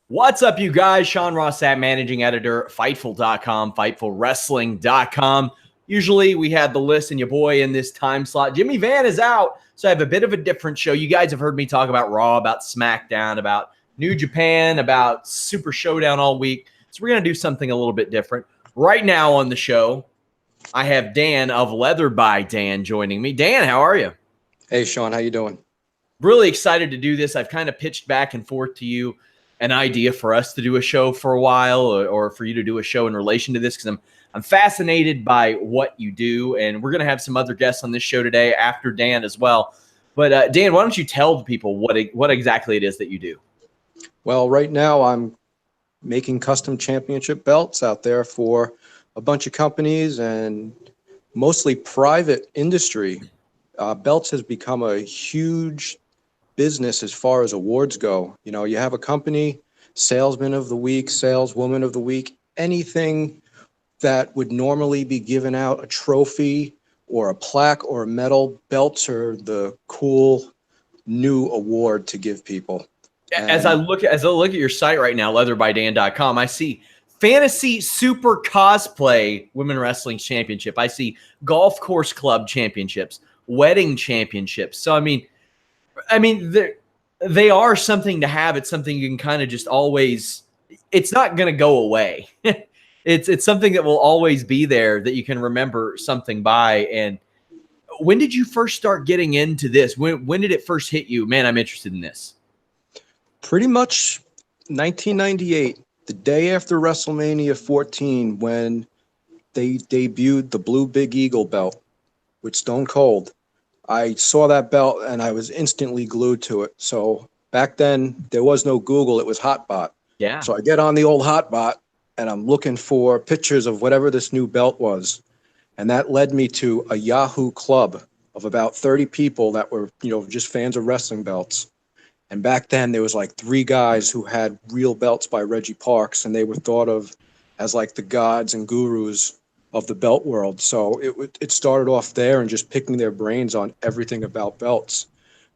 What's up, you guys? Sean Ross Sapp, managing editor, Fightful.com, FightfulWrestling.com. Usually we have the list and your boy in this time slot. Jimmy Van is out, so I have a bit of a different show. You guys have heard me talk about Raw, about SmackDown, about New Japan, about Super Showdown all week. So we're going to do something a little bit different. Right now on the show, I have Dan of Leather by Dan joining me. Dan, how are you? Hey, Sean, how you doing? Really excited to do this. I've kind of pitched back and forth to you an idea for us to do a show for a while, or for you to do a show in relation to this, because I'm fascinated by what you do, and we're going to have some other guests on this show today after Dan as well. But Dan, why don't you tell the people what exactly it is that you do? Well, right now I'm making custom championship belts out there for a bunch of companies and mostly private industry. Belts has become a huge business as far as awards go. You know, you have a company, salesman of the week, saleswoman of the week, anything that would normally be given out a trophy or a plaque or a medal. Belts are the cool new award to give people. As I look at your site right now, leatherbydan.com, I see Fantasy Super Cosplay Women Wrestling Championship. I see Golf Course Club Championships, Wedding Championships. So I mean, they are something to have. It's something you can kind of just always. It's not going to go away. It's something that will always be there that you can remember something by. And when did you first start getting into this? When did it first hit you? Man, I'm interested in this. Pretty much 1998, the day after WrestleMania 14, when they debuted the Blue Big Eagle belt with Stone Cold. I saw that belt and I was instantly glued to it. So back then there was no Google, it was Hotbot. Yeah. So I get on the old Hotbot and I'm looking for pictures of whatever this new belt was. And that led me to a Yahoo club of about 30 people that were, just fans of wrestling belts. And back then there was like 3 guys who had real belts by Reggie Parks, and they were thought of as like the gods and gurus of the belt world. So it started off there and just picking their brains on everything about belts.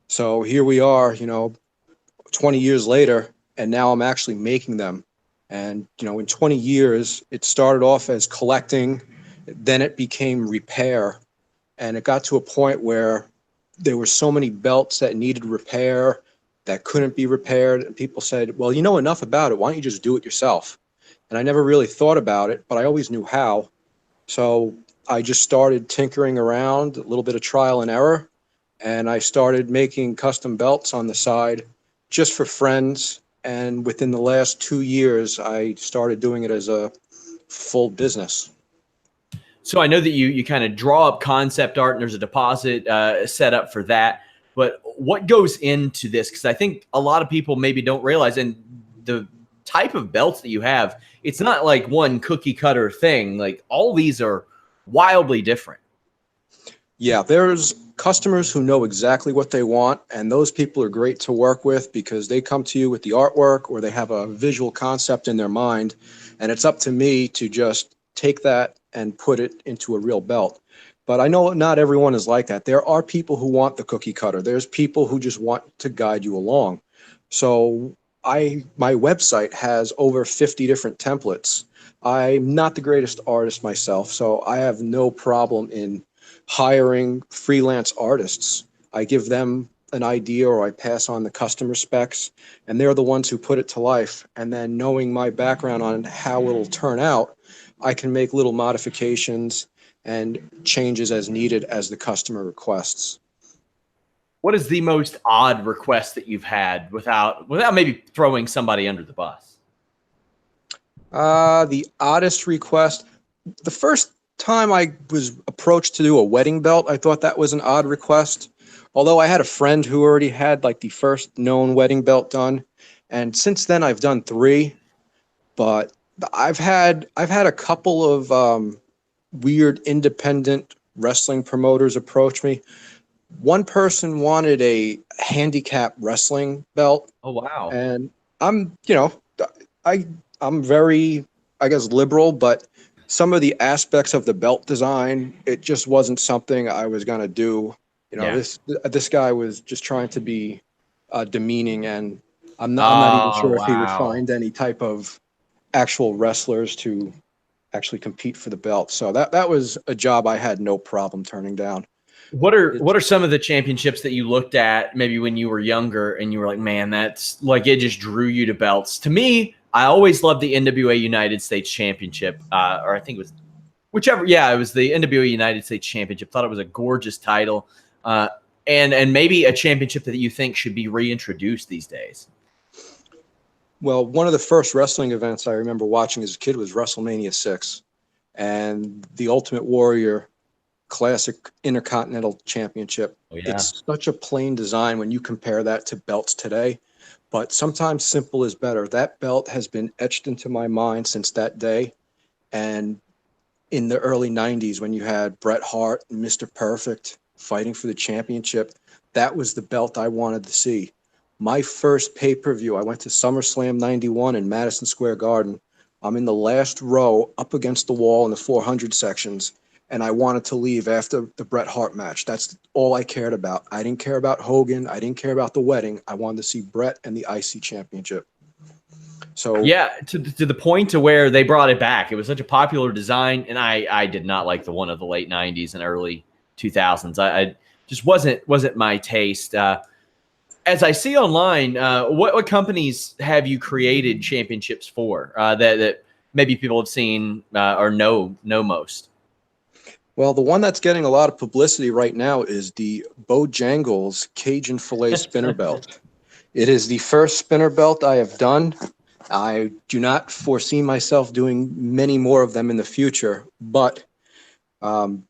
So here we are, 20 years later, and now I'm actually making them. And, in 20 years, it started off as collecting, then it became repair. And it got to a point where there were so many belts that needed repair that couldn't be repaired. And people said, well, you know enough about it. Why don't you just do it yourself? And I never really thought about it, but I always knew how. So I just started tinkering around, a little bit of trial and error, and I started making custom belts on the side just for friends. And within the last 2 years, I started doing it as a full business. So I know that you kind of draw up concept art and there's a deposit set up for that. But what goes into this? Because I think a lot of people maybe don't realize, and the type of belts that you have, it's not like one cookie cutter thing. Like all these are wildly different. Yeah, there's customers who know exactly what they want, and those people are great to work with because they come to you with the artwork or they have a visual concept in their mind, and it's up to me to just take that and put it into a real belt. But I know not everyone is like that. There are people who want the cookie cutter. There's people who just want to guide you along. So my website has over 50 different templates. I'm not the greatest artist myself, so I have no problem in hiring freelance artists. I give them an idea or I pass on the customer specs, and they're the ones who put it to life. And then knowing my background on how it'll turn out, I can make little modifications and changes as needed as the customer requests. What is the most odd request that you've had without maybe throwing somebody under the bus? The oddest request, the first time I was approached to do a wedding belt, I thought that was an odd request. Although I had a friend who already had like the first known wedding belt done. And since then I've done 3, but I've had a couple of weird independent wrestling promoters approach me. One person wanted a handicap wrestling belt. Oh, wow. And I'm very, I guess, liberal, but some of the aspects of the belt design, it just wasn't something I was going to do. This guy was just trying to be demeaning, and I'm not even Oh, sure if he would wow. find any type of actual wrestlers to actually compete for the belt. So that was a job I had no problem turning down. What are some of the championships that you looked at maybe when you were younger and you were like, man, that's like it just drew you to belts? To me, I always loved the NWA United States Championship, or I think it was whichever. Yeah, it was the NWA United States Championship. Thought it was a gorgeous title, uh, and maybe a championship that you think should be reintroduced these days. Well, one of the first wrestling events I remember watching as a kid was WrestleMania 6 and the Ultimate Warrior Classic Intercontinental Championship. Oh yeah. It's such a plain design when you compare that to belts today, but sometimes simple is better. That belt has been etched into my mind since that day. And in the early 90s, when you had Bret Hart and Mr. Perfect fighting for the championship, that was the belt I wanted to see. My first pay-per-view, I went to SummerSlam 91 in Madison Square Garden. I'm in the last row up against the wall in the 400 sections, and I wanted to leave after the Bret Hart match. That's all I cared about. I didn't care about Hogan. I didn't care about the wedding. I wanted to see Bret and the IC championship. So Yeah, to the point to where they brought it back. It was such a popular design, and I did not like the one of the late '90s and early 2000s. I just wasn't my taste. As I see online, what companies have you created championships for that maybe people have seen or know most? well, the one that's getting a lot of publicity right now is the Bojangles Cajun Filet Spinner Belt. It is the first spinner belt I have done. I do not foresee myself doing many more of them in the future, but um,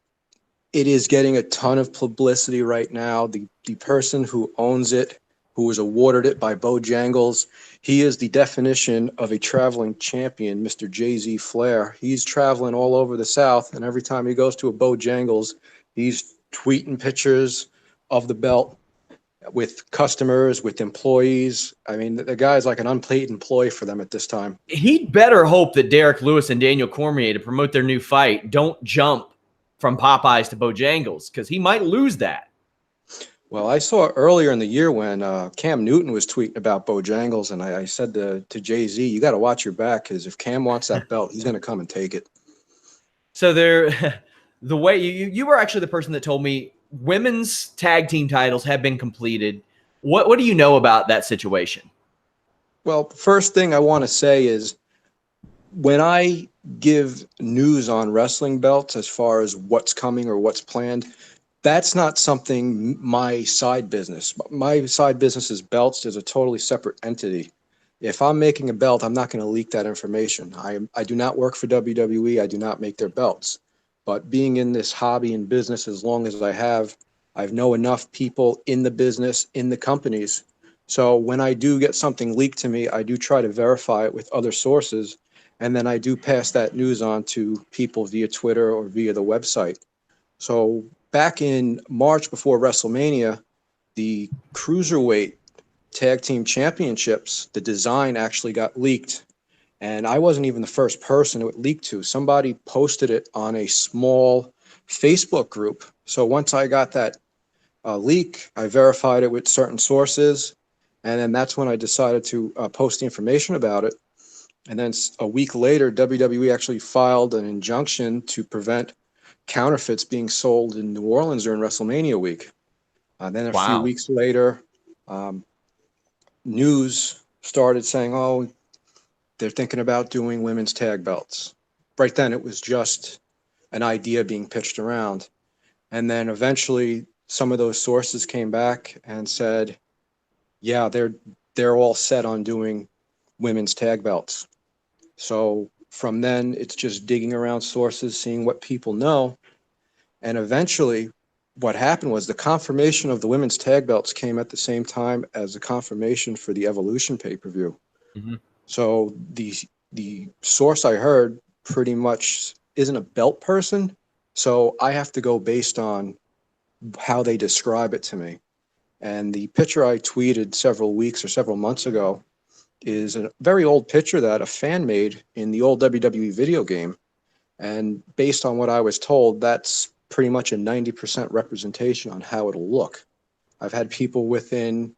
it is getting a ton of publicity right now. The person who owns it, who was awarded it by Bojangles, he is the definition of a traveling champion, Mr. Jay-Z Flair. He's traveling all over the South, and every time he goes to a Bojangles, he's tweeting pictures of the belt with customers, with employees. I mean, the guy's like an unpaid employee for them at this time. He'd better hope that Derek Lewis and Daniel Cormier to promote their new fight don't jump from Popeyes to Bojangles because he might lose that. Well, I saw earlier in the year when Cam Newton was tweeting about Bojangles, and I said to Jay-Z, you got to watch your back because if Cam wants that belt, he's going to come and take it. So there, the way you were actually the person that told me women's tag team titles have been completed. What do you know about that situation? Well, first thing I want to say is when I give news on wrestling belts as far as what's coming or what's planned, that's not something my side business. My side business is belts. There's a totally separate entity. If I'm making a belt, I'm not going to leak that information. I do not work for WWE. I do not make their belts. But being in this hobby and business as long as I know enough people in the business, in the companies. So when I do get something leaked to me, I do try to verify it with other sources. And then I do pass that news on to people via Twitter or via the website. So back in March before WrestleMania, the Cruiserweight Tag Team Championships, the design actually got leaked. And I wasn't even the first person it leaked to. Somebody posted it on a small Facebook group. So once I got that leak, I verified it with certain sources. And then that's when I decided to post the information about it. And then a week later, WWE actually filed an injunction to prevent counterfeits being sold in New Orleans during WrestleMania week. Then a few Wow. weeks later, um, news started saying, oh, they're thinking about doing women's tag belts. Right then, it was just an idea being pitched around. And then eventually, some of those sources came back and said, yeah, they're all set on doing women's tag belts. So from then, it's just digging around sources, seeing what people know. And eventually, what happened was the confirmation of the women's tag belts came at the same time as the confirmation for the Evolution pay-per-view. Mm-hmm. So the source I heard pretty much isn't a belt person. So I have to go based on how they describe it to me. And the picture I tweeted several weeks or several months ago is a very old picture that a fan made in the old WWE video game. And based on what I was told, that's pretty much a 90% representation on how it'll look. I've had people within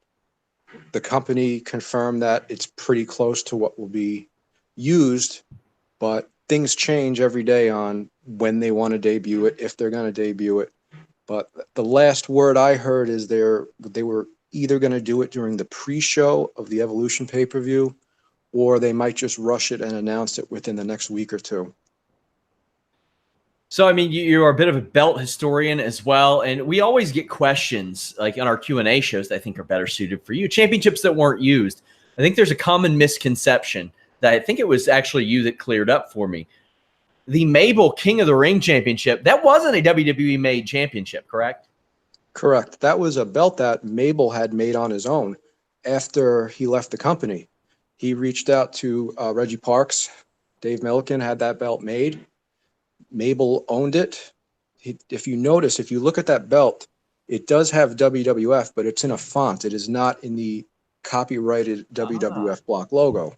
The company confirmed that it's pretty close to what will be used, but things change every day on when they want to debut it, if they're going to debut it. But the last word I heard is they were either going to do it during the pre-show of the Evolution pay-per-view, or they might just rush it and announce it within the next week or two. So, I mean, you are a bit of a belt historian as well, and we always get questions like on our Q&A shows that I think are better suited for you. Championships that weren't used. I think there's a common misconception that I think it was actually you that cleared up for me. The Mabel King of the Ring Championship, that wasn't a WWE-made championship, correct? Correct. That was a belt that Mabel had made on his own after he left the company. He reached out to Reggie Parks. Dave Milliken had that belt made. Mabel owned it. If you notice, if you look at that belt, it does have WWF, but it's in a font. It is not in the copyrighted WWF block logo.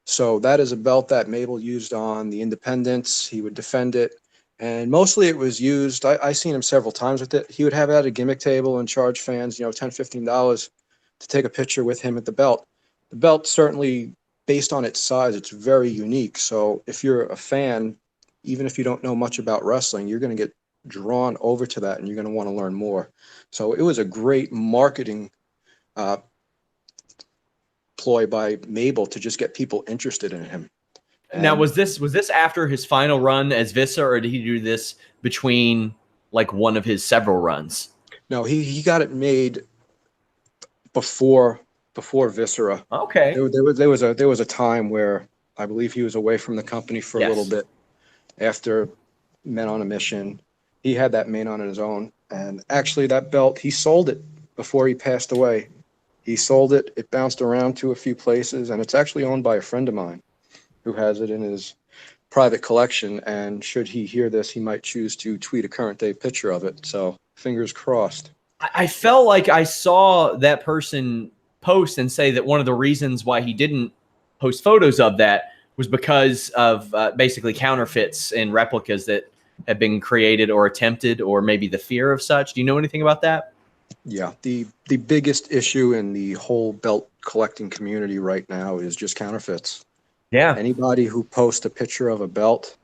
So that is a belt that Mabel used on the independents. He would defend it. And mostly it was used, I seen him several times with it. He would have it at a gimmick table and charge fans, $10, $15 to take a picture with him at the belt. The belt certainly, based on its size, it's very unique. So if you're a fan, even if you don't know much about wrestling, you're going to get drawn over to that and you're going to want to learn more. So it was a great marketing ploy by Mabel to just get people interested in him. Now, was this after his final run as Vissa, or did he do this between like one of his several runs? No, he got it made before Viscera. Okay. There was a time where I believe he was away from the company for a little bit after Men on a Mission. He had that made on his own, and actually that belt, he sold it before he passed away. He sold it. It bounced around to a few places, and it's actually owned by a friend of mine who has it in his private collection. And should he hear this, he might choose to tweet a current day picture of it. So fingers crossed. I felt like I saw that person post and say that one of the reasons why he didn't post photos of that was because of basically counterfeits and replicas that have been created or attempted, or maybe the fear of such. Do you know anything about that? Yeah, the biggest issue in the whole belt collecting community right now is just counterfeits. Yeah. Anybody who posts a picture of a belt,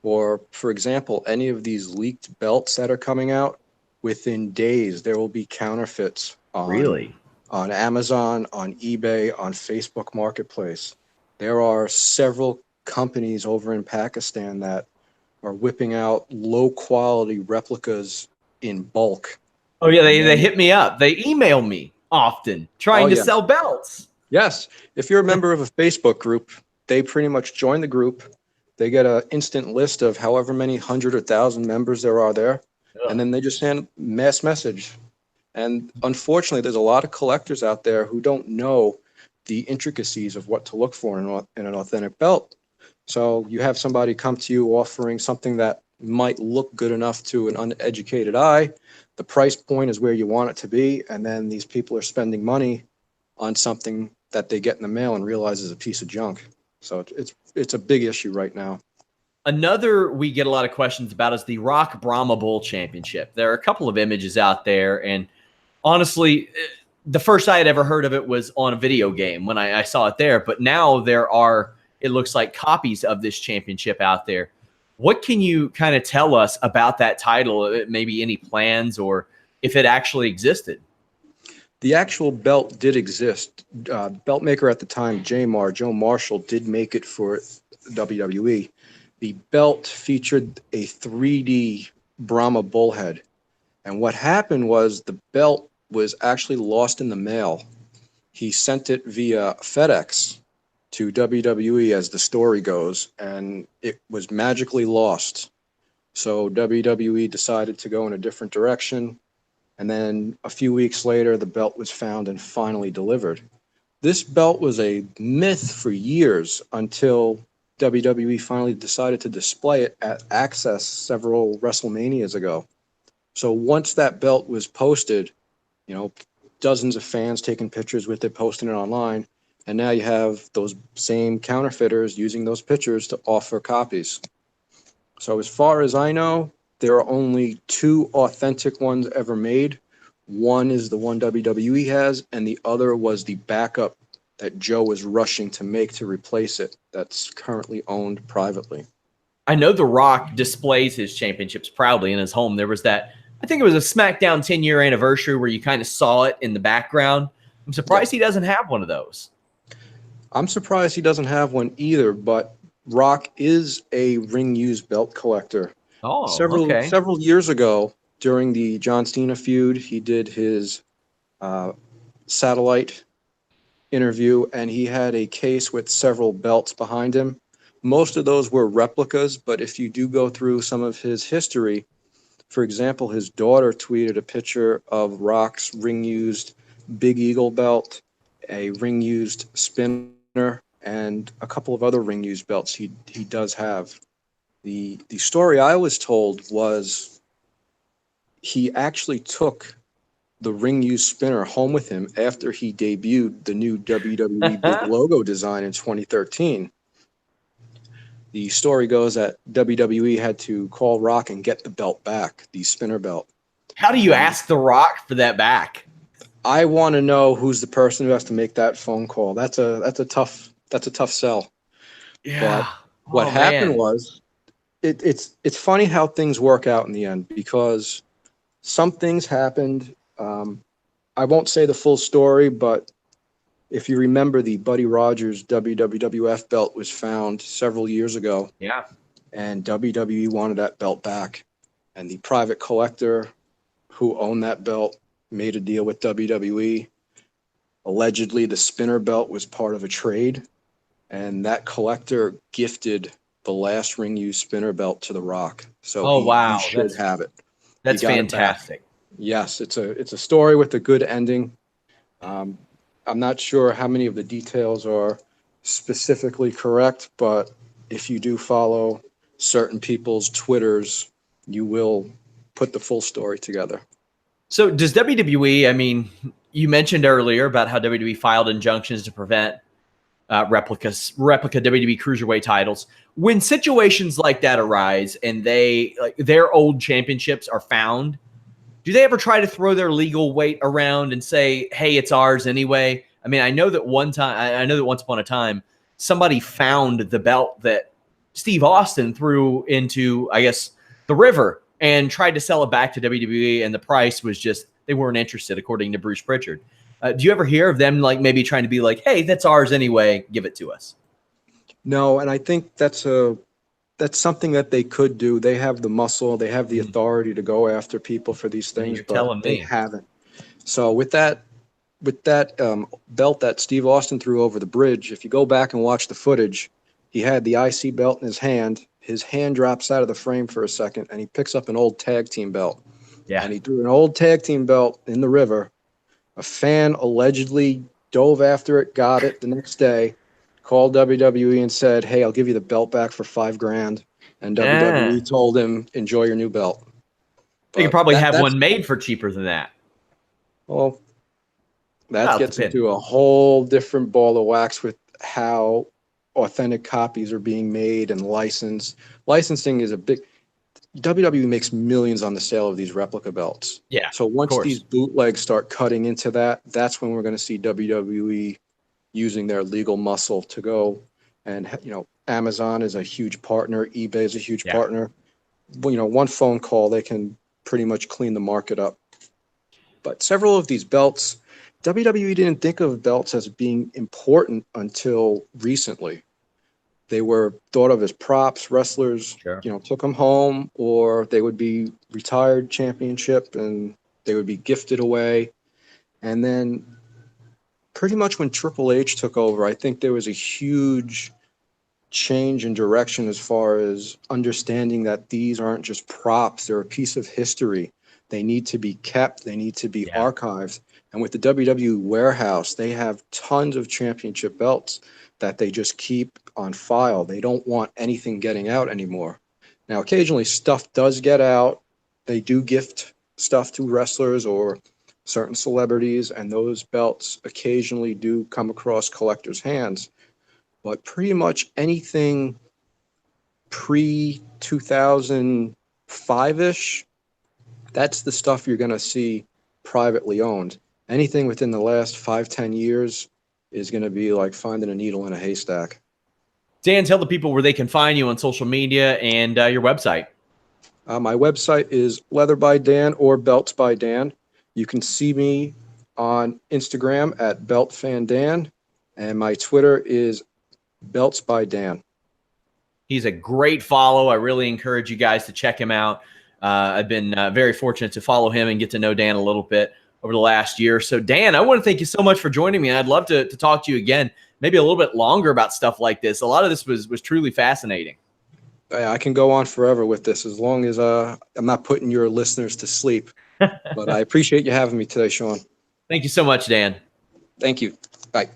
or for example, any of these leaked belts that are coming out, within days there will be counterfeits on Amazon, on eBay, on Facebook Marketplace. There are several companies over in Pakistan that are whipping out low quality replicas in bulk. Oh yeah, they hit me up. They email me often trying to sell belts. Yes. If you're a member of a Facebook group, they pretty much join the group. They get an instant list of however many 100 or 1,000 members there are there. And then they just send mass message. And unfortunately, there's a lot of collectors out there who don't know the intricacies of what to look for in an authentic belt. So you have somebody come to you offering something that might look good enough to an uneducated eye. The price point is where you want it to be. And then these people are spending money on something that they get in the mail and realize is a piece of junk. So it's a big issue right now. Another we get a lot of questions about is the Rock Brahma Bull Championship. There are a couple of images out there, and honestly, the first I had ever heard of it was on a video game when I saw it there. But now there are, it looks like, copies of this championship out there. What can you kind of tell us about that title? Maybe any plans, or if it actually existed? The actual belt did exist. Belt maker at the time, Joe Marshall, did make it for WWE. The belt featured a 3D Brahma bullhead. And what happened was the belt was actually lost in the mail. He sent it via FedEx to WWE, as the story goes, and it was magically lost. So WWE decided to go in a different direction. And then a few weeks later, the belt was found and finally delivered. This belt was a myth for years until WWE finally decided to display it at Access several WrestleManias ago. So once that belt was posted, dozens of fans taking pictures with it, posting it online, and now you have those same counterfeiters using those pictures to offer copies. So as far as I know, there are only 2 authentic ones ever made. One is the one WWE has, and the other was the backup that Joe was rushing to make to replace it, that's currently owned privately. I know The Rock displays his championships proudly in his home. There was that, I think it was a SmackDown 10-year anniversary where you kind of saw it in the background. I'm surprised he doesn't have one of those. I'm surprised he doesn't have one either, but Rock is a ring used belt collector. Oh, okay. Several years ago, during the John Cena feud, he did his satellite interview, and he had a case with several belts behind him. Most of those were replicas, but if you do go through some of his history, for example, his daughter tweeted a picture of Rock's ring-used Big Eagle belt, a ring-used spinner, and a couple of other ring-used belts he does have. The story I was told was he actually took the ring-used spinner home with him after he debuted the new WWE big logo design in 2013. The story goes that WWE had to call Rock and get the belt back, the spinner belt. How do you ask The Rock for that back? I want to know who's the person who has to make that phone call. That's a tough sell. Yeah. But what happened was, it's funny how things work out in the end, because some things happened. I won't say the full story, but if you remember, the Buddy Rogers WWF belt was found several years ago. Yeah. And WWE wanted that belt back. And the private collector who owned that belt made a deal with WWE. Allegedly, the spinner belt was part of a trade, and that collector gifted the last ring-used spinner belt to The Rock. So he should have it. That's fantastic. Yes, it's a story with a good ending. I'm not sure how many of the details are specifically correct, but if you do follow certain people's Twitters, you will put the full story together. So does WWE, I mean, you mentioned earlier about how WWE filed injunctions to prevent replica WWE Cruiserweight titles. When situations like that arise and their old championships are found, do they ever try to throw their legal weight around and say, hey, it's ours anyway? I mean, I know that once upon a time, somebody found the belt that Steve Austin threw into, I guess, the river and tried to sell it back to WWE, and the price was just, they weren't interested, according to Bruce Pritchard. Do you ever hear of them like maybe trying to be like, hey, that's ours anyway, give it to us? No, and I think that's something that they could do. They have the muscle, they have the authority to go after people for these things, but they haven't. So with that belt that Steve Austin threw over the bridge, if you go back and watch the footage, he had the IC belt in his hand. His hand drops out of the frame for a second, and he picks up an old tag team belt. Yeah. And he threw an old tag team belt in the river. A fan allegedly dove after it, got it the next day, called WWE and said, hey, I'll give you the belt back for $5,000. And WWE told him, enjoy your new belt. They could probably have one made for cheaper than that. Well, that gets into a whole different ball of wax with how authentic copies are being made and licensed. Licensing is a big... WWE makes millions on the sale of these replica belts. Yeah. So once these bootlegs start cutting into that, that's when we're going to see WWE using their legal muscle to go. And, Amazon is a huge partner. eBay is a huge partner. One phone call, they can pretty much clean the market up. But several of these belts, WWE didn't think of belts as being important until recently. They were thought of as props. Wrestlers, took them home, or they would be retired championship and they would be gifted away. And then pretty much when Triple H took over, I think there was a huge change in direction as far as understanding that these aren't just props. They're a piece of history. They need to be kept. They need to be archived. And with the WWE warehouse, they have tons of championship belts that they just keep on file. They don't want anything getting out anymore. Now, occasionally stuff does get out. They do gift stuff to wrestlers or certain celebrities, and those belts occasionally do come across collectors' hands. But pretty much anything pre-2005-ish, that's the stuff you're going to see privately owned. Anything within the last 5-10 years is going to be like finding a needle in a haystack. Dan, tell the people where they can find you on social media and your website. My website is Leather by Dan or Belts by Dan. You can see me on Instagram at BeltFanDan, and my Twitter is Belts by Dan. He's a great follow. I really encourage you guys to check him out. I've been very fortunate to follow him and get to know Dan a little bit over the last year. So, Dan, I want to thank you so much for joining me. I'd love to talk to you again, maybe a little bit longer about stuff like this. A lot of this was truly fascinating. I can go on forever with this as long as I'm not putting your listeners to sleep. But I appreciate you having me today, Sean. Thank you so much, Dan. Thank you. Bye.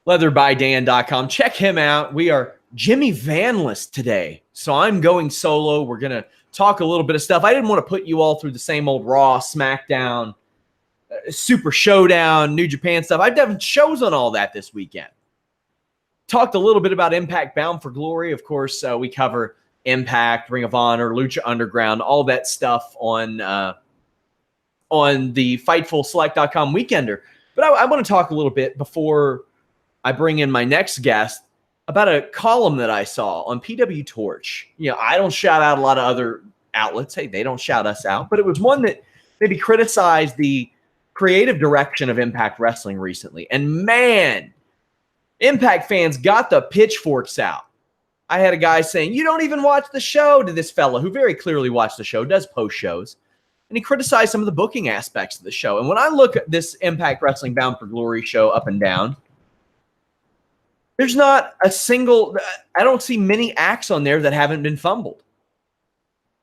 Leatherbydan.com. Check him out. We are Jimmy Vanless today. So I'm going solo. We're going to talk a little bit of stuff. I didn't want to put you all through the same old Raw, SmackDown, Super Showdown, New Japan stuff. I've done shows on all that this weekend. Talked a little bit about Impact Bound for Glory. Of course, we cover Impact, Ring of Honor, Lucha Underground, all that stuff on the FightfulSelect.com Weekender. But I want to talk a little bit before I bring in my next guest about a column that I saw on PW Torch. You know, I don't shout out a lot of other outlets. Hey, they don't shout us out. But it was one that maybe criticized the creative direction of Impact Wrestling recently. And man, Impact fans got the pitchforks out. I had a guy saying, "You don't even watch the show," to this fella who very clearly watched the show, does post shows. And he criticized some of the booking aspects of the show. And when I look at this Impact Wrestling Bound for Glory show up and down, there's not a single, I don't see many acts on there that haven't been fumbled.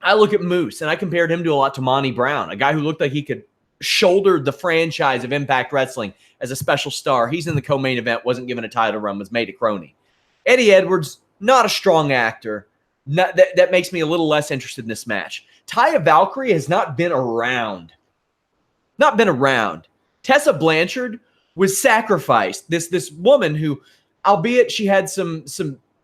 I look at Moose, and I compared him to a lot to Monty Brown, a guy who looked like he could shoulder the franchise of Impact Wrestling as a special star. He's in the co-main event, wasn't given a title run, was made a crony. Eddie Edwards, not a strong actor. That makes me a little less interested in this match. Taya Valkyrie has not been around. Not been around. Tessa Blanchard was sacrificed. This woman who, albeit she had some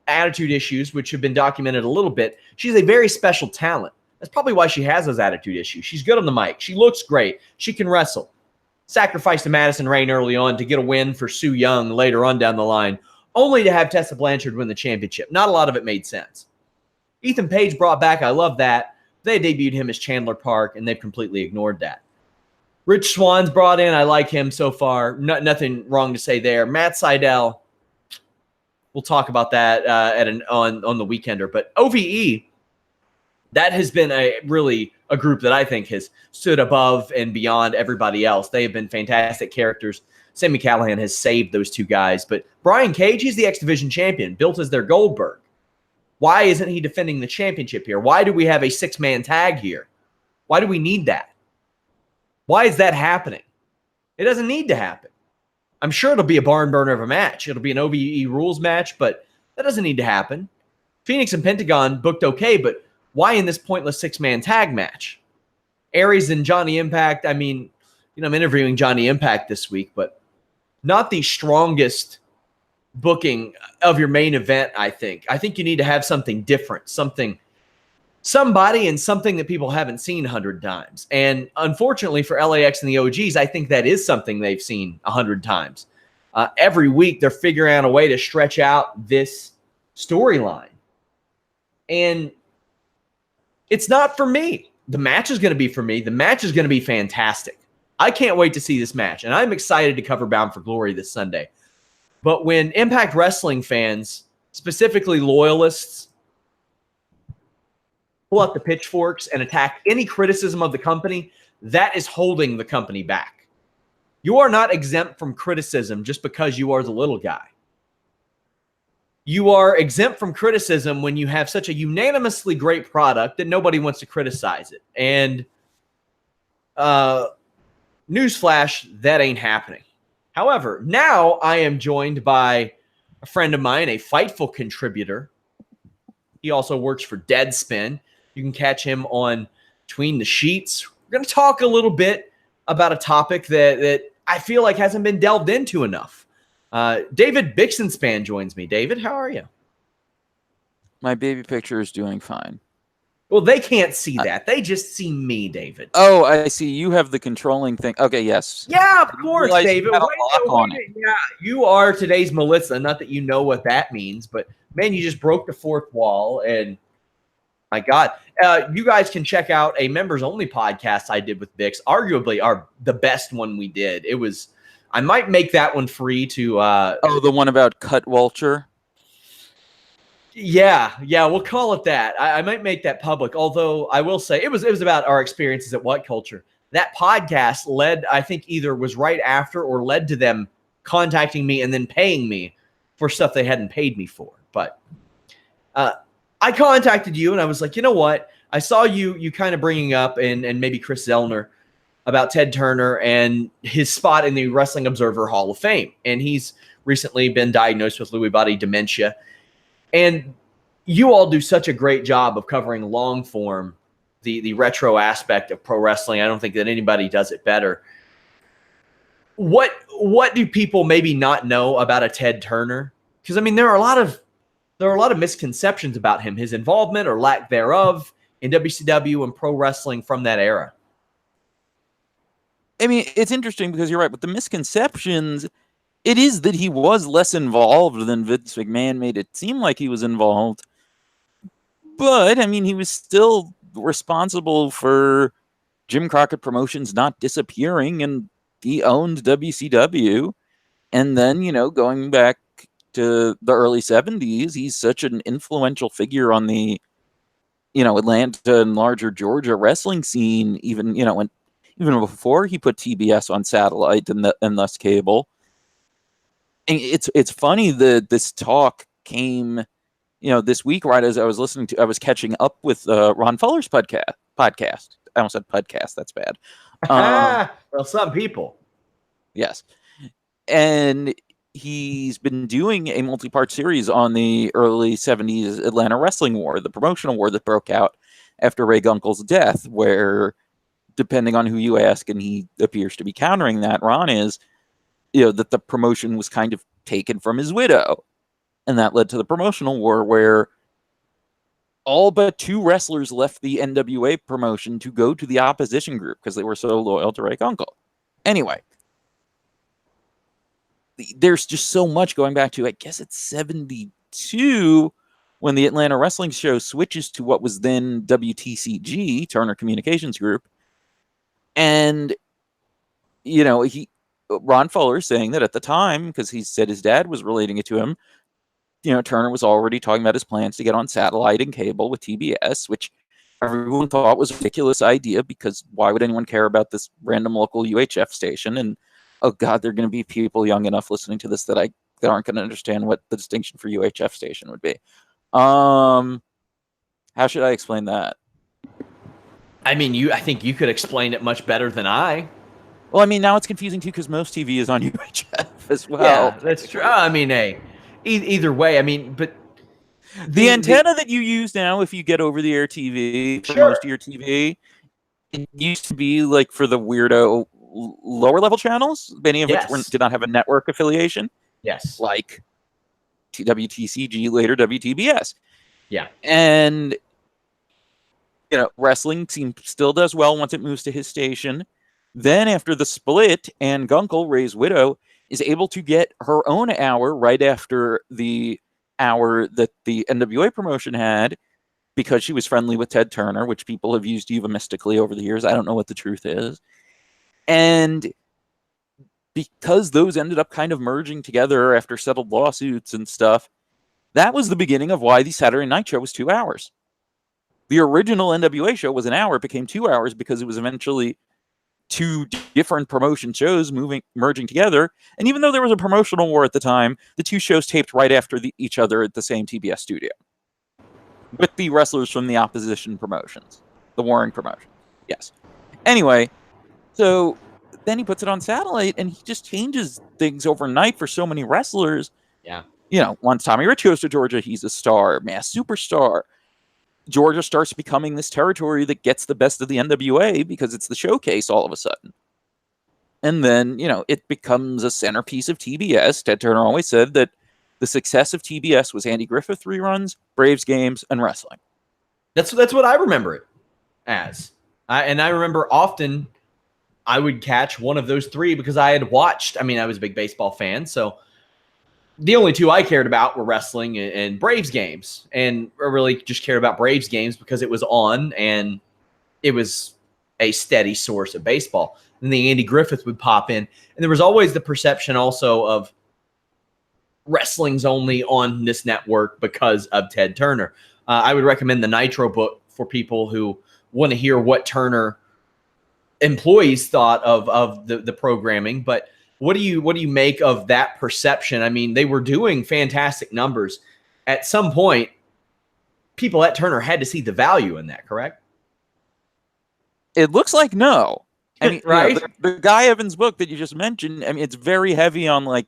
attitude issues, which have been documented a little bit, she's a very special talent. That's probably why she has those attitude issues. She's good on the mic. She looks great. She can wrestle. Sacrificed to Madison Rayne early on to get a win for Sue Young later on down the line, only to have Tessa Blanchard win the championship. Not a lot of it made sense. Ethan Page brought back, I love that. They debuted him as Chandler Park, and they've completely ignored that. Rich Swann's brought in. I like him so far. Nothing wrong to say there. Matt Sydal, we'll talk about that on the Weekender. But OVE, that has been a group that I think has stood above and beyond everybody else. They have been fantastic characters. Sami Callihan has saved those two guys. But Brian Cage, he's the X Division champion, built as their Goldberg. Why isn't he defending the championship here? Why do we have a 6-man tag here? Why do we need that? Why is that happening? It doesn't need to happen. I'm sure it'll be a barn burner of a match. It'll be an OVE rules match, but that doesn't need to happen. Phoenix and Pentagon booked okay, but why in this pointless 6-man tag match? Aries and Johnny Impact, I mean, I'm interviewing Johnny Impact this week, but not the strongest booking of your main event, I think. I think you need to have something different, somebody and something that people haven't seen 100 times. And unfortunately for LAX and the OGs, I think that is something they've seen 100 times. Every week they're figuring out a way to stretch out this storyline. And it's not for me. The match is going to be for me. The match is going to be fantastic. I can't wait to see this match. And I'm excited to cover Bound for Glory this Sunday. But when Impact Wrestling fans, specifically loyalists, pull out the pitchforks and attack any criticism of the company, that is holding the company back. You are not exempt from criticism just because you are the little guy. You are exempt from criticism when you have such a unanimously great product that nobody wants to criticize it. And newsflash, that ain't happening. However, now I am joined by a friend of mine, a Fightful contributor. He also works for Deadspin. You can catch him on Between the Sheets. We're going to talk a little bit about a topic that I feel like hasn't been delved into enough. David Bixenspan joins me. David, how are you? My baby picture is doing fine. Well, they can't see that. They just see me, David. Oh, I see. You have the controlling thing. Okay, yes. Yeah, of course, David. Had a lock on it. Yeah, you are today's Melissa. Not that you know what that means, but man, you just broke the fourth wall. And my God, you guys can check out a members-only podcast I did with Vix. Arguably, the best one we did. It was. I might make that one free to. The one about Cut Vulture. Yeah, we'll call it that. I might make that public. Although I will say it was about our experiences at What Culture. That podcast led, I think, either was right after or led to them contacting me and then paying me for stuff they hadn't paid me for. But I contacted you and I was like, you know what? I saw you kind of bringing up and maybe Chris Zellner about Ted Turner and his spot in the Wrestling Observer Hall of Fame. And he's recently been diagnosed with Lewy body dementia. And you all do such a great job of covering long form, the retro aspect of pro wrestling. I don't think that anybody does it better. What do people maybe not know about a Ted Turner? Because I mean, there are a lot of misconceptions about him, his involvement or lack thereof in WCW and pro wrestling from that era. I mean, it's interesting because you're right, but the misconceptions. It is that he was less involved than Vince McMahon made it seem like he was involved. But, I mean, he was still responsible for Jim Crockett Promotions not disappearing, and he owned WCW. And then, going back to the early 70s, he's such an influential figure on the, Atlanta and larger Georgia wrestling scene, even before he put TBS on satellite and thus cable. And it's funny that this talk came, this week, right as I was catching up with Ron Fuller's podcast. I almost said podcast. That's bad. Well, some people. Yes. And he's been doing a multi-part series on the early 70s Atlanta wrestling war, the promotional war that broke out after Ray Gunkel's death, where, depending on who you ask, and he appears to be countering that, Ron is, that the promotion was kind of taken from his widow. And that led to the promotional war where all but 2 wrestlers left the NWA promotion to go to the opposition group because they were so loyal to Ray Gunkel. Anyway, there's just so much going back to, I guess it's 72, when the Atlanta Wrestling Show switches to what was then WTCG, Turner Communications Group. And, Ron Fuller saying that at the time, because he said his dad was relating it to him, Turner was already talking about his plans to get on satellite and cable with TBS, which everyone thought was a ridiculous idea because why would anyone care about this random local UHF station? And, oh God, there are going to be people young enough listening to this that aren't going to understand what the distinction for UHF station would be. How should I explain that? I mean, I think you could explain it much better than I. Well, I mean, now it's confusing, too, because most TV is on UHF as well. Yeah, that's true. I mean, either way, I mean, but... The antenna that you use now, if you get over-the-air TV, for most of your TV, it used to be, like, for the weirdo lower-level channels, many of which did not have a network affiliation. Yes. Like WTCG, later WTBS. Yeah. And, wrestling still does well once it moves to his station. Then after the split, Ann Gunkel, Ray's widow, is able to get her own hour right after the hour that the NWA promotion had because she was friendly with Ted Turner, which people have used euphemistically over the years. I don't know what the truth is. And because those ended up kind of merging together after settled lawsuits and stuff, that was the beginning of why the Saturday Night Show was 2 hours. The original NWA show was an hour. It became 2 hours because it was eventually 2 different promotion shows merging together. And even though there was a promotional war at the time, the 2 shows taped right after each other at the same TBS studio with the wrestlers from the opposition promotions, the warring promotion. Yes. Anyway, so then he puts it on satellite and he just changes things overnight for so many wrestlers. Yeah. Once Tommy Rich goes to Georgia, he's a star, mass superstar. Georgia starts becoming this territory that gets the best of the NWA because it's the showcase all of a sudden. And then, it becomes a centerpiece of TBS. Ted Turner always said that the success of TBS was Andy Griffith reruns, Braves games, and wrestling. That's what I remember it as. And I remember often I would catch one of those three because I had watched. I mean, I was a big baseball fan, so the only two I cared about were wrestling and Braves games, and I really just cared about Braves games because it was on and it was a steady source of baseball. And the Andy Griffith would pop in, and there was always the perception also of wrestling's only on this network because of Ted Turner. I would recommend the Nitro book for people who want to hear what Turner employees thought of the programming. But what do you make of that perception? I mean, they were doing fantastic numbers. At some point, people at Turner had to see the value in that, correct? It looks like no. I mean, right? The Guy Evans book that you just mentioned, I mean, it's very heavy on like,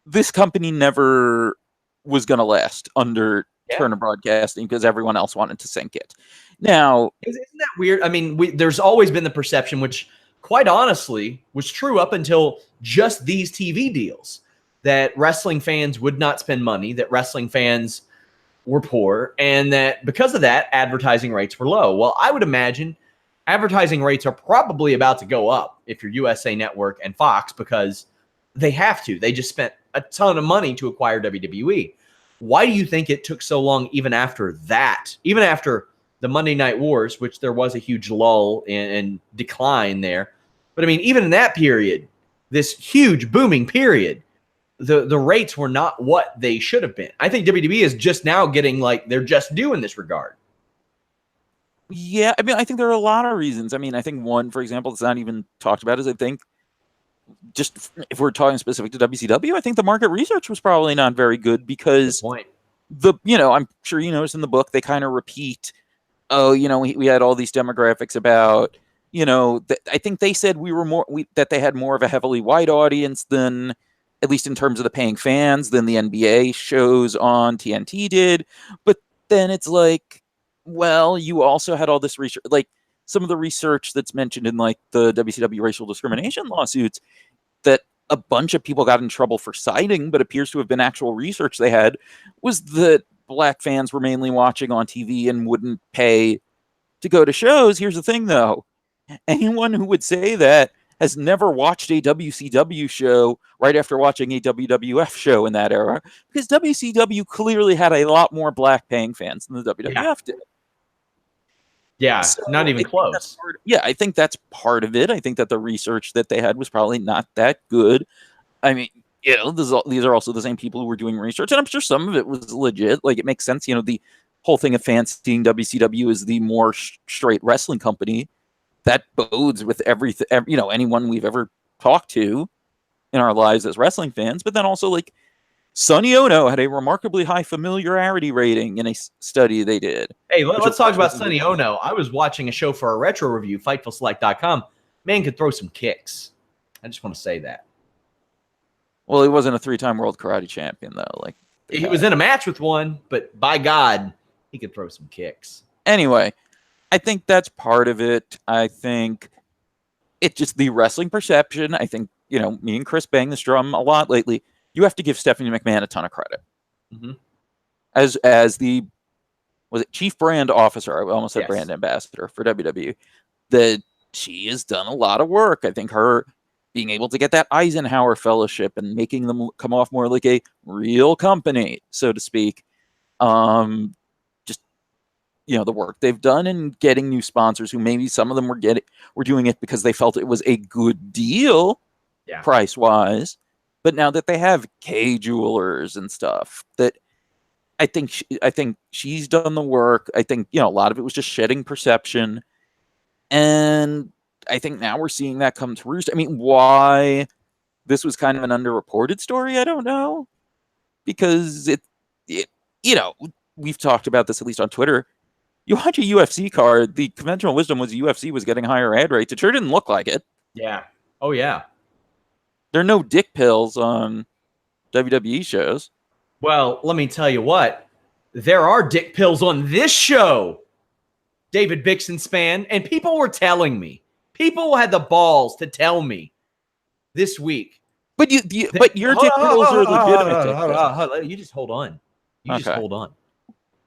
this company never was going to last under Turner Broadcasting because everyone else wanted to sink it. Now, isn't that weird? I mean, there's always been the perception, which quite honestly was true up until just these TV deals, that wrestling fans would not spend money, that wrestling fans were poor, and that because of that, advertising rates were low. Well, I would imagine advertising rates are probably about to go up if you're USA Network and Fox, because they have to. They just spent a ton of money to acquire WWE. Why do you think it took so long even after that? Even after the Monday Night Wars, which there was a huge lull and decline there. But I mean, even in that period, this huge booming period, the rates were not what they should have been. I think WWE is just now getting like they're just due in this regard. Yeah, I mean, I think there are a lot of reasons. I mean, I think one, for example, that's not even talked about is I think just if we're talking specific to WCW, I think the market research was probably not very good because I'm sure you noticed in the book, they kind of repeat, we had all these demographics about, I think they said that they had more of a heavily white audience than, at least in terms of the paying fans, than the NBA shows on TNT did. But then it's like, well, you also had all this research, like some of the research that's mentioned in like the WCW racial discrimination lawsuits that a bunch of people got in trouble for citing, but appears to have been actual research they had, was that black fans were mainly watching on TV and wouldn't pay to go to shows. Here's the thing, though. Anyone who would say that has never watched a WCW show right after watching a WWF show in that era, because WCW clearly had a lot more black paying fans than the WWF did. Yeah, so not even close. I think that's part of it. I think that the research that they had was probably not that good. I mean, these are also the same people who were doing research, and I'm sure some of it was legit. Like, it makes sense. The whole thing of fans seeing WCW as the more straight wrestling company, that bodes with everything, anyone we've ever talked to in our lives as wrestling fans. But then also, like, Sonny Ono had a remarkably high familiarity rating in a study they did. Hey, let's talk about Sonny Ono. I was watching a show for a retro review, FightfulSelect.com. Man could throw some kicks. I just want to say that. Well, he wasn't a 3-time world karate champion, though. Like, he was in a match with one, but by God, he could throw some kicks. Anyway, I think that's part of it. I think it's just the wrestling perception. I think, me and Chris bang this drum a lot lately. You have to give Stephanie McMahon a ton of credit. Mm-hmm. As the, was it chief brand officer? I almost said brand ambassador for WWE. That she has done a lot of work. I think her being able to get that Eisenhower Fellowship and making them come off more like a real company, so to speak. The work they've done in getting new sponsors who maybe some of them were doing it because they felt it was a good deal price wise. But now that they have K Jewelers and stuff, that I think she's done the work. I think, a lot of it was just shedding perception. And I think now we're seeing that come to roost. I mean, why this was kind of an underreported story, I don't know. Because we've talked about this at least on Twitter. You watch a UFC card, the conventional wisdom was UFC was getting higher ad rates. It sure didn't look like it. Yeah. Oh, yeah. There are no dick pills on WWE shows. Well, let me tell you what. There are dick pills on this show, David Bixenspan, and people were telling me. People had the balls to tell me this week. But your dick pills are legitimate. You just hold on. Just hold on.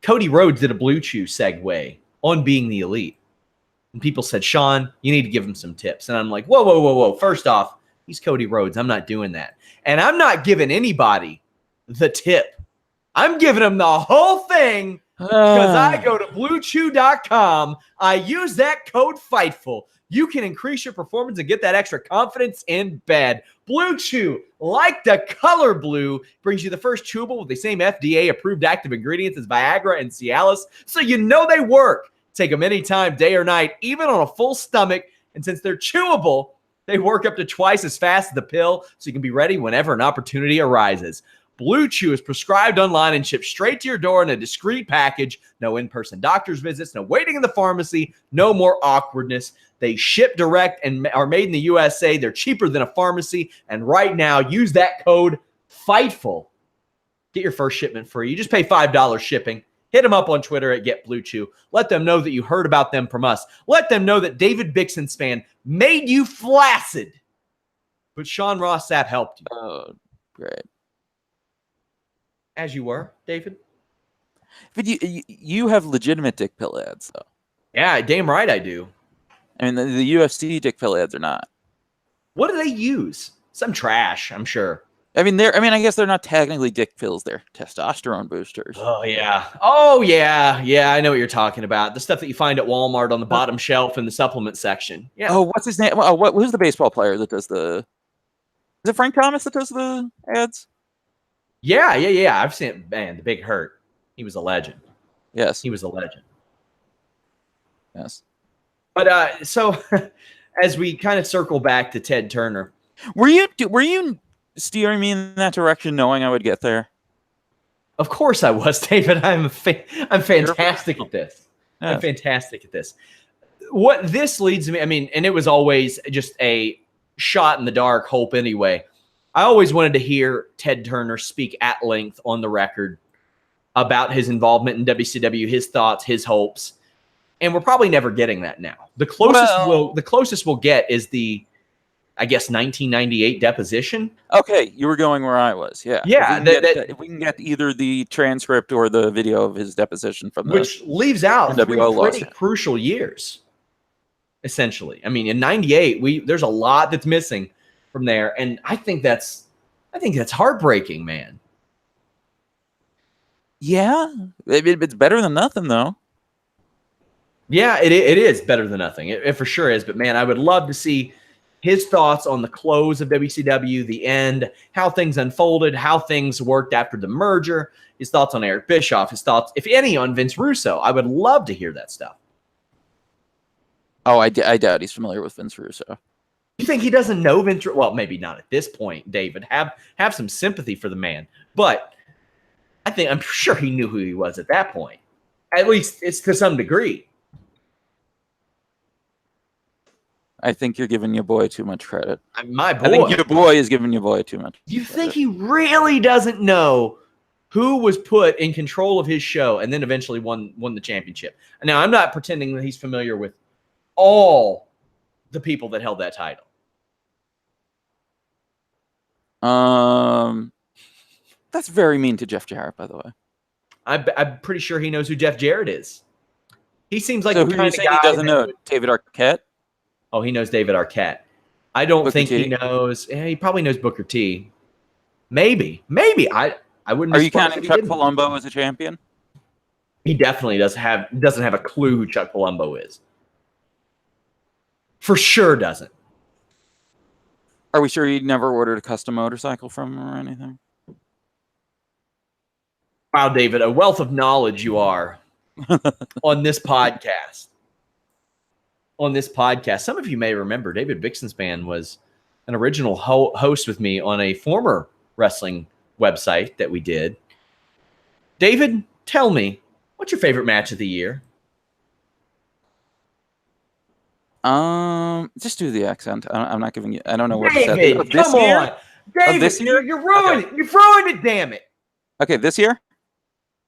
Cody Rhodes did a Blue Chew segue on being the elite. And people said, Sean, you need to give him some tips. And I'm like, whoa, whoa, whoa, whoa. First off, he's Cody Rhodes. I'm not doing that. And I'm not giving anybody the tip. I'm giving them the whole thing because I go to BlueChew.com. I use that code Fightful. You can increase your performance and get that extra confidence in bed. Blue Chew, like the color blue, brings you the first chewable with the same FDA-approved active ingredients as Viagra and Cialis, so you know they work. Take them anytime, day or night, even on a full stomach. And since they're chewable, they work up to twice as fast as the pill, so you can be ready whenever an opportunity arises. Blue Chew is prescribed online and shipped straight to your door in a discreet package. No in-person doctor's visits, no waiting in the pharmacy, no more awkwardness. They ship direct and are made in the USA. They're cheaper than a pharmacy. And right now, use that code Fightful. Get your first shipment free. You just pay $5 shipping. Hit them up on Twitter at GetBlueChew. Let them know that you heard about them from us. Let them know that David Bixenspan made you flaccid, but Sean Ross Sapp helped you. Oh, great. As you were, David. But you have legitimate dick pill ads, though. Yeah, damn right I do. I mean, the UFC dick pill ads are not. What do they use? Some trash, I'm sure. I mean, I guess they're not technically dick pills. They're testosterone boosters. Oh, yeah. Yeah, I know what you're talking about. The stuff that you find at Walmart on the bottom shelf in the supplement section. Yeah. Oh, what's his name? Oh, who's the baseball player that does the... Is it Frank Thomas that does the ads? Yeah. I've seen it. Man, the Big Hurt. He was a legend. Yes. He was a legend. Yes. But so as we kind of circle back to Ted Turner. Were you steering me in that direction knowing I would get there? Of course I was, David. I'm fantastic at this. Yeah. I'm fantastic at this. What this leads me, I mean, and it was always just a shot in the dark hope anyway. I always wanted to hear Ted Turner speak at length on the record about his involvement in WCW, his thoughts, his hopes. And we're probably never getting that now. The closest we'll get is the, I guess, 1998 deposition. Okay, you were going where I was. Yeah. Yeah. If we can get either the transcript or the video of his deposition from which leaves out NWO three pretty crucial years, essentially. I mean, in 98, there's a lot that's missing from there. And I think that's heartbreaking, man. Yeah. It's better than nothing, though. Yeah, it is better than nothing. It for sure is. But, man, I would love to see his thoughts on the close of WCW, the end, how things unfolded, how things worked after the merger, his thoughts on Eric Bischoff, his thoughts, if any, on Vince Russo. I would love to hear that stuff. Oh, I doubt he's familiar with Vince Russo. You think he doesn't know Vince? Well, maybe not at this point, David. Have some sympathy for the man. But I'm sure he knew who he was at that point. At least it's to some degree. I think you're giving your boy too much credit. My boy. I think your boy is giving your boy too much You credit. think he really doesn't know who was put in control of his show and then eventually won the championship? Now, I'm not pretending that he's familiar with all the people that held that title. That's very mean to Jeff Jarrett, by the way. I'm pretty sure he knows who Jeff Jarrett is. He seems like So the who kind you of saying guy he doesn't know? David Arquette? Oh, he knows David Arquette. I don't Booker think T? he knows. He probably knows Booker T. Maybe. I wouldn't. Are you surprised counting if he Chuck didn't. Palumbo as a champion? He definitely doesn't have a clue who Chuck Palumbo is. For sure doesn't. Are we sure he never ordered a custom motorcycle from him or anything? Wow, David, a wealth of knowledge you are on this podcast. Some of you may remember David Bixenspan was an original host with me on a former wrestling website that we did. David, tell me, what's your favorite match of the year? Just do the accent. I'm not giving you. I don't know what David, to say. come on. David, this year? you ruined it. You ruined it, damn it. Okay, this year?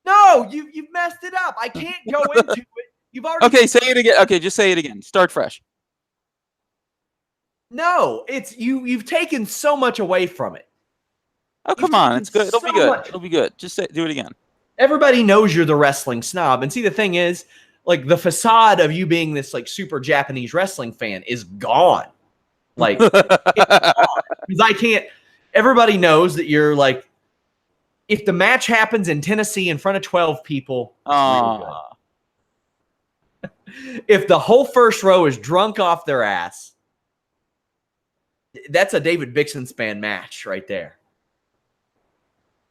No, you've messed it up. I can't go into it. You've already. Okay, say it again. Okay, just say it again. Start fresh. No, it's you've taken so much away from it. Oh, come on. It's good. It'll be good. It'll be good. Just do it again. Everybody knows you're the wrestling snob. And see, the thing is, like the facade of you being this like super Japanese wrestling fan is gone. Like, because I can't. Everybody knows that you're like, if the match happens in Tennessee in front of 12 people, it's real good. If the whole first row is drunk off their ass, that's a David Bixenspan match right there.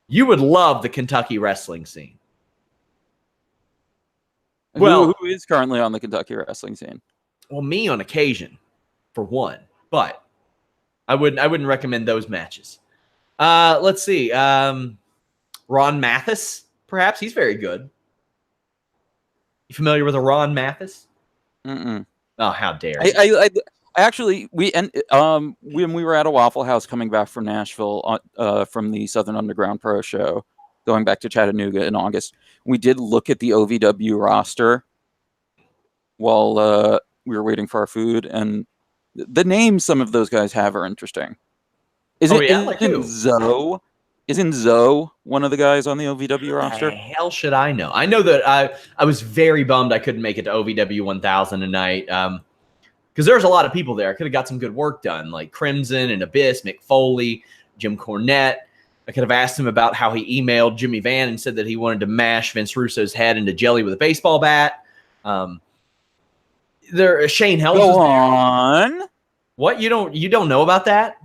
You would love the Kentucky wrestling scene. Well, who is currently on the Kentucky wrestling scene? Well, me on occasion, for one, but I wouldn't recommend those matches. Let's see. Ron Mathis, perhaps. He's very good. You familiar with a Ron Mathis? Mm-mm. Oh, how dare you. I actually, when we were at a Waffle House coming back from Nashville from the Southern Underground Pro show, going back to Chattanooga in August, we did look at the OVW roster while we were waiting for our food, and the names some of those guys have are interesting. Isn't Zoe one of the guys on the OVW roster? The hell should I know? I know that I was very bummed I couldn't make it to OVW 1000 tonight because there's a lot of people there. I could have got some good work done, like Crimson and Abyss, Mick Foley, Jim Cornette. I could have asked him about how he emailed Jimmy Van and said that he wanted to mash Vince Russo's head into jelly with a baseball bat. Shane Helms. Go on. What, you don't know about that?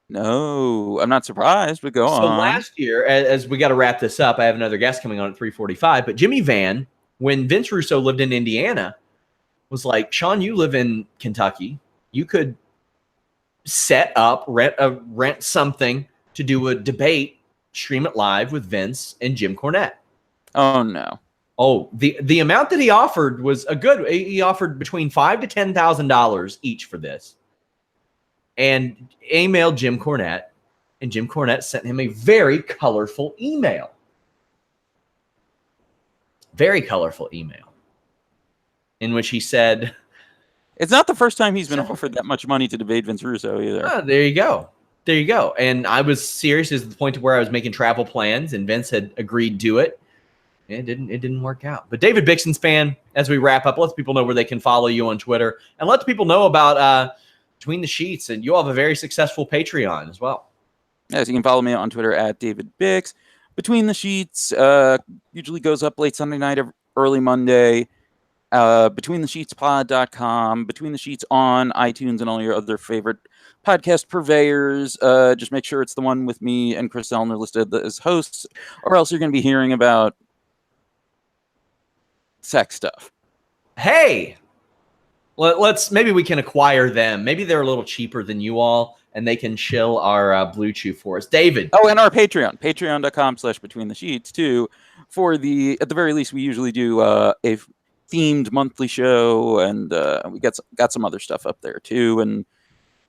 No, I'm not surprised, but go on. So last year, as we got to wrap this up, I have another guest coming on at 3:45. But Jimmy Van, when Vince Russo lived in Indiana, was like, Sean, you live in Kentucky. You could set up, rent something to do a debate, stream it live with Vince and Jim Cornette. Oh, no. Oh, the amount that he offered was he offered between $5,000 to $10,000 each for this. And emailed Jim Cornette, and Jim Cornette sent him a very colorful email. Very colorful email. In which he said... It's not the first time he's been offered that much money to debate Vince Russo either. There you go. There you go. And I was serious to the point to where I was making travel plans, and Vince had agreed to it. It didn't work out. But David Bixenspan, as we wrap up, let the people know where they can follow you on Twitter, and let the people know about... Between the Sheets, and you have a very successful Patreon as well. Yes, you can follow me on Twitter at David Bix. Between the Sheets usually goes up late Sunday night, early Monday. BetweenTheSheetsPod.com. Between the Sheets on iTunes and all your other favorite podcast purveyors. Just make sure it's the one with me and Chris Elner listed as hosts, or else you're going to be hearing about sex stuff. Hey! Maybe we can acquire them. Maybe they're a little cheaper than you all, and they can chill our Blue Chew for us. David. Oh, and our Patreon. Patreon.com/BetweenTheSheets too. At the very least, we usually do a themed monthly show, and we got some other stuff up there too. And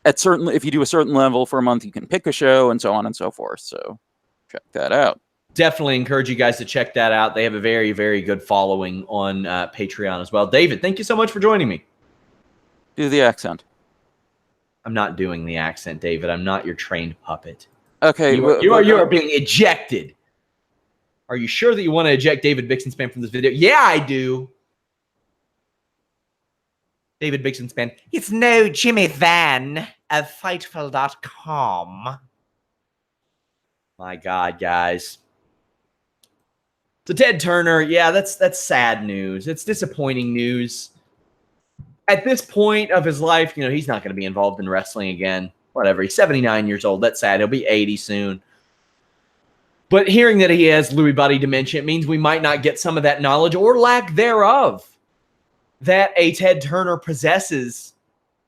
if you do a certain level for a month, you can pick a show, and so on and so forth. So check that out. Definitely encourage you guys to check that out. They have a very, very good following on Patreon as well. David, thank you so much for joining me. Do the accent. I'm not doing the accent, David. I'm not your trained puppet. Okay. You are being ejected. Are you sure that you want to eject David Bixenspan from this video? Yeah, I do. David Bixenspan. It's no Jimmy Van of Fightful.com. My God, guys. So Ted Turner, yeah, that's sad news. It's disappointing news. At this point of his life, he's not going to be involved in wrestling again. Whatever. He's 79 years old. That's sad. He'll be 80 soon. But hearing that he has Lewy body dementia means we might not get some of that knowledge or lack thereof that a Ted Turner possesses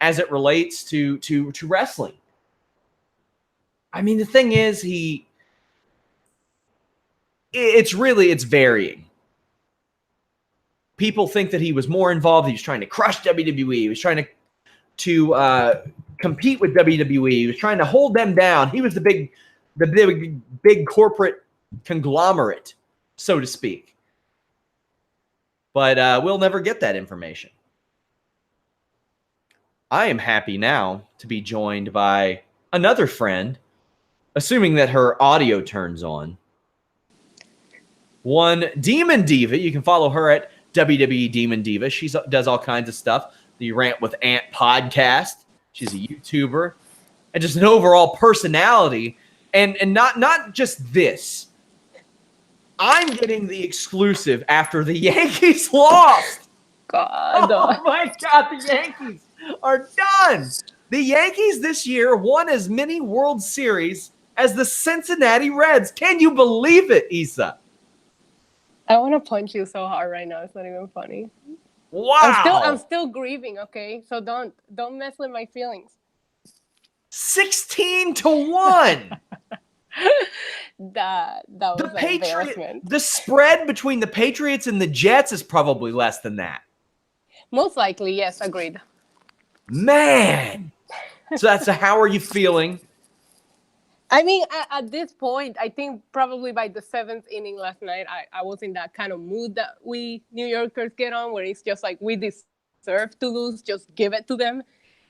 as it relates to wrestling. I mean, the thing is, it's varying. People think that he was more involved. He was trying to crush WWE. He was trying to compete with WWE. He was trying to hold them down. He was the big corporate conglomerate, so to speak. But we'll never get that information. I am happy now to be joined by another friend, assuming that her audio turns on. One Demon Diva. You can follow her at WWE Demon Diva. She does all kinds of stuff. The Rant with Ant podcast. She's a YouTuber and just an overall personality. And not just this. I'm getting the exclusive after the Yankees lost. God. Oh my God, the Yankees are done. The Yankees this year won as many World Series as the Cincinnati Reds. Can you believe it, Issa? I want to punch you so hard right now. It's not even funny. Wow. I'm still grieving, okay? So don't mess with my feelings. 16-1. That was an embarrassment. The spread between the Patriots and the Jets is probably less than that. Most likely, yes, agreed. Man. So how are you feeling? I mean, at this point, I think probably by the 7th inning last night, I was in that kind of mood that we New Yorkers get on, where it's just like, we deserve to lose, just give it to them.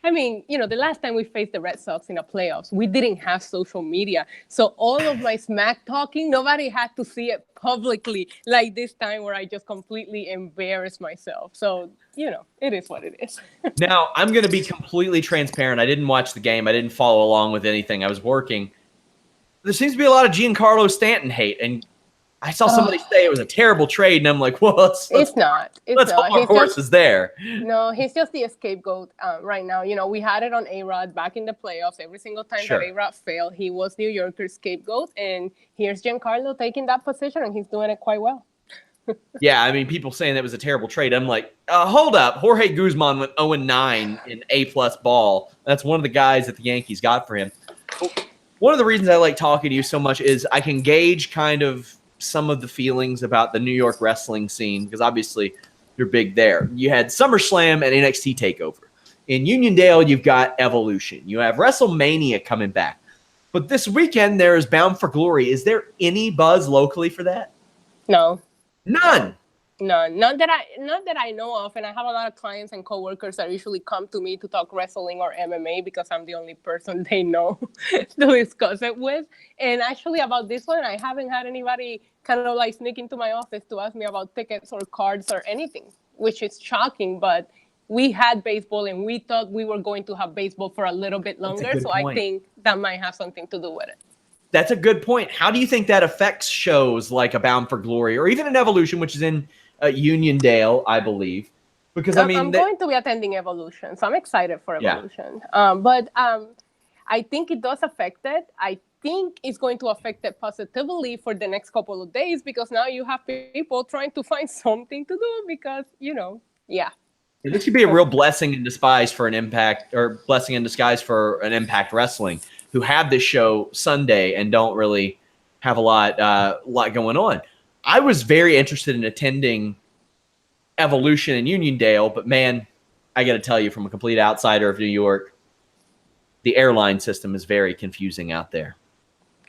I mean, the last time we faced the Red Sox in the playoffs, we didn't have social media. So all of my smack talking, nobody had to see it publicly like this time where I just completely embarrassed myself. So, it is what it is. Now, I'm going to be completely transparent. I didn't watch the game. I didn't follow along with anything. I was working. There seems to be a lot of Giancarlo Stanton hate, and I saw somebody say it was a terrible trade, and I'm like, well, let's not. Let's hold our horses there. No, he's just the scapegoat right now. We had it on A-Rod back in the playoffs. Every single time that A-Rod failed, he was New Yorker's scapegoat, and here's Giancarlo taking that position, and he's doing it quite well. Yeah, I mean, people saying that was a terrible trade. I'm like, hold up. Jorge Guzman went 0-9 in A-plus ball. That's one of the guys that the Yankees got for him. One of the reasons I like talking to you so much is I can gauge kind of some of the feelings about the New York wrestling scene, because obviously you're big there. You had SummerSlam and NXT TakeOver. In Uniondale, you've got Evolution. You have WrestleMania coming back. But this weekend, there is Bound for Glory. Is there any buzz locally for that? No. None. None that I know of, and I have a lot of clients and coworkers that usually come to me to talk wrestling or MMA because I'm the only person they know to discuss it with. And actually, about this one, I haven't had anybody kind of like sneak into my office to ask me about tickets or cards or anything, which is shocking. But we had baseball, and we thought we were going to have baseball for a little bit longer, so I think that might have something to do with it. That's a good point. How do you think that affects shows like a Bound for Glory or even an Evolution, which is in Uniondale, I believe? Because I mean, I'm going to be attending Evolution, so I'm excited for Evolution. Yeah. But I think it does affect it. I think it's going to affect it positively for the next couple of days, because now you have people trying to find something to do because, This could be a real blessing in disguise for an Impact, or blessing in disguise for an Impact Wrestling, who have this show Sunday and don't really have a lot going on. I was very interested in attending Evolution in Uniondale, but man, I got to tell you, from a complete outsider of New York, the airline system is very confusing out there.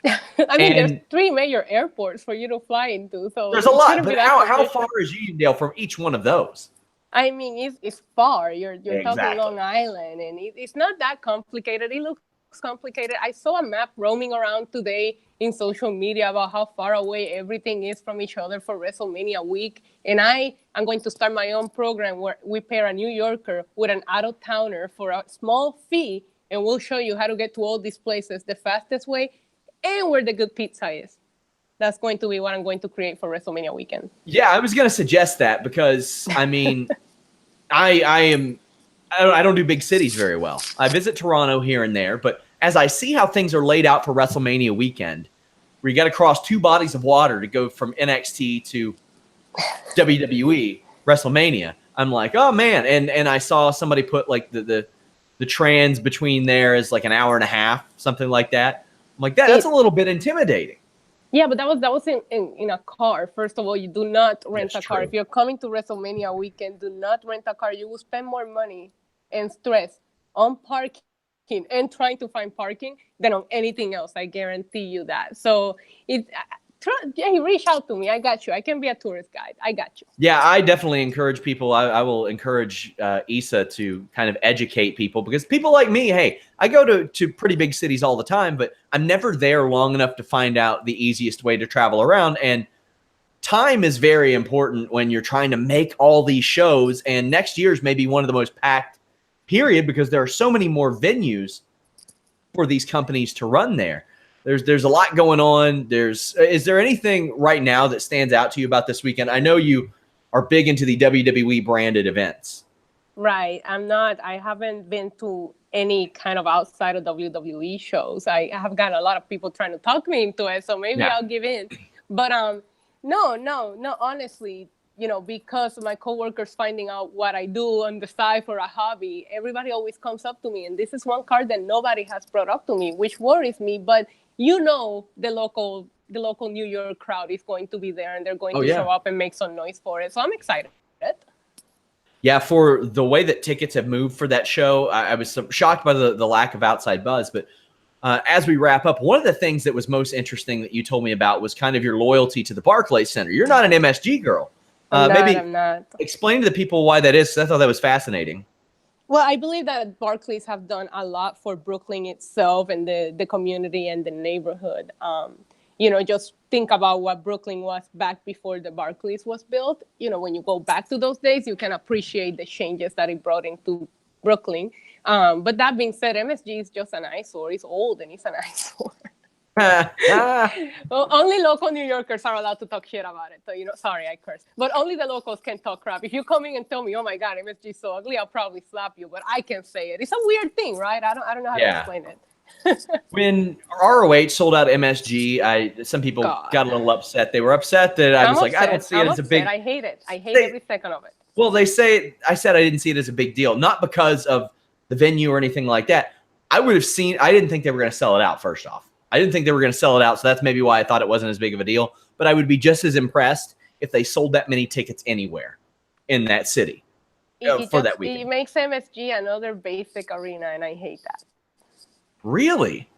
I mean, there's 3 major airports for you to fly into, so there's a lot. But how far is Uniondale from each one of those? I mean, it's far. You're talking Long Island, and it's not that complicated. It looks complicated. I saw a map roaming around today in social media about how far away everything is from each other for WrestleMania week. And I am going to start my own program where we pair a New Yorker with an out-of-towner for a small fee, and we'll show you how to get to all these places the fastest way and where the good pizza is. That's going to be what I'm going to create for WrestleMania weekend. Yeah, I was going to suggest that because, I mean, I don't do big cities very well. I visit Toronto here and there, but as I see how things are laid out for WrestleMania weekend, where you got to cross 2 bodies of water to go from NXT to WWE WrestleMania, I'm like, oh man. And I saw somebody put like the trans between there is like an hour and a half, something like that. I'm like, that's a little bit intimidating. Yeah, but that was in a car. First of all, you do not rent a car. True. If you're coming to WrestleMania weekend, do not rent a car. You will spend more money and stress on parking and trying to find parking than on anything else. I guarantee you that. So reach out to me. I got you. I can be a tourist guide. I got you. Yeah, I definitely encourage people. I will encourage Issa to kind of educate people, because people like me, hey, I go to pretty big cities all the time, but I'm never there long enough to find out the easiest way to travel around. And time is very important when you're trying to make all these shows, and next year's maybe one of the most packed period because there are so many more venues for these companies to run there. There's a lot going on. Is there anything right now that stands out to you about this weekend? I know you are big into the WWE branded events. Right. I haven't been to any kind of outside of WWE shows. I have got a lot of people trying to talk me into it, so maybe I'll give in. But no, honestly, because my coworkers finding out what I do on the side for a hobby, everybody always comes up to me, and this is one card that nobody has brought up to me, which worries me. But the local New York crowd is going to be there, and they're going to show up and make some noise for it. So I'm excited. Yeah, for the way that tickets have moved for that show, I was shocked by the lack of outside buzz. But as we wrap up, one of the things that was most interesting that you told me about was kind of your loyalty to the Barclays Center. You're not an MSG girl. I'm not. Explain to the people why that is. I thought that was fascinating. Well, I believe that Barclays have done a lot for Brooklyn itself and the community and the neighborhood. Just think about what Brooklyn was back before the Barclays was built. When you go back to those days, you can appreciate the changes that it brought into Brooklyn. But that being said, MSG is just an eyesore. It's old and it's an eyesore. Well, only local New Yorkers are allowed to talk shit about it. So, sorry, I cursed. But only the locals can talk crap. If you come in and tell me, oh my God, MSG is so ugly, I'll probably slap you. But I can say it. It's a weird thing, right? I don't know how to explain it. When ROH sold out MSG, some people got a little upset. They were upset that I don't see it as a big. I hate it. I hate every second of it. Well, I said I didn't see it as a big deal, not because of the venue or anything like that. I didn't think they were going to sell it out. First off, I didn't think they were going to sell it out, so that's maybe why I thought it wasn't as big of a deal. But I would be just as impressed if they sold that many tickets anywhere in that city for that weekend. It makes MSG another basic arena, and I hate that. Really?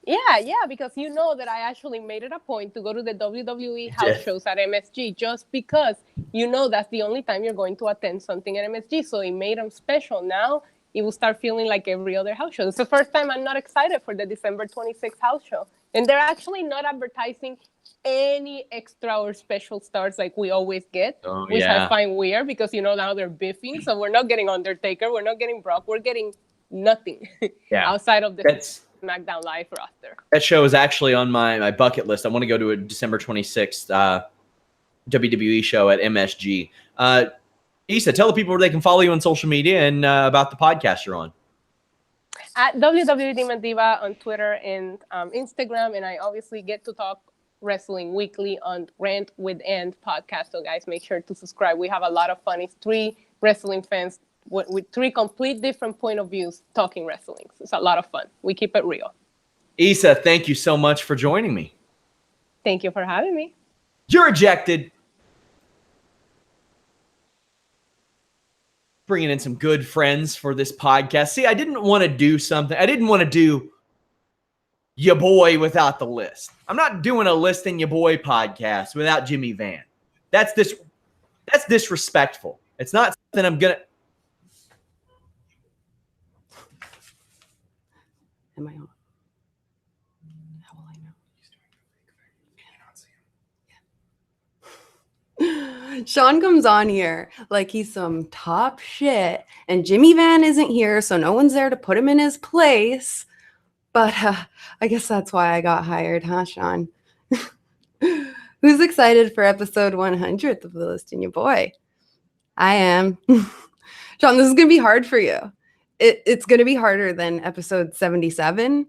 Yeah, because that I actually made it a point to go to the WWE house shows at MSG just because that's the only time you're going to attend something at MSG. So it made them special. Now it will start feeling like every other house show. It's the first time I'm not excited for the December 26th house show. And they're actually not advertising any extra or special stars like we always get, which I find weird because, now they're biffing. So we're not getting Undertaker. We're not getting Brock. We're getting nothing outside of the SmackDown Live roster. That show is actually on my bucket list. I want to go to a December 26th WWE show at MSG. Issa, tell the people where they can follow you on social media and about the podcast you're on. At WWE Demon Diva on Twitter and Instagram, and I obviously get to talk wrestling weekly on Rant with End podcast. So guys, make sure to subscribe. We have a lot of fun. It's 3 wrestling fans with 3 complete different point of views talking wrestling. So it's a lot of fun. We keep it real. Issa, thank you so much for joining me. Thank you for having me. You're ejected. Bringing in some good friends for this podcast. See, I didn't want to do something. I didn't want to do your boy without the list. I'm not doing a list in your boy podcast without Jimmy Van. That's disrespectful. It's not something I'm going to. Am I on? How will I know? Sean comes on here like he's some top shit, and Jimmy Van isn't here, so no one's there to put him in his place. But I guess that's why I got hired, huh, Sean? Who's excited for episode 100 of the List and Your Boy? I am. Sean, this is going to be hard for you. It's going to be harder than episode 77.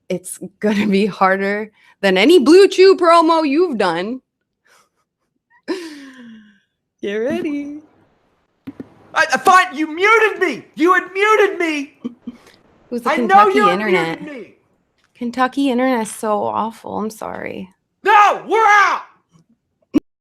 It's going to be harder than any Blue Chew promo you've done. Get ready. Fine, you muted me. You had muted me. Who's the Kentucky internet? Kentucky internet is so awful. I'm sorry. No, we're out.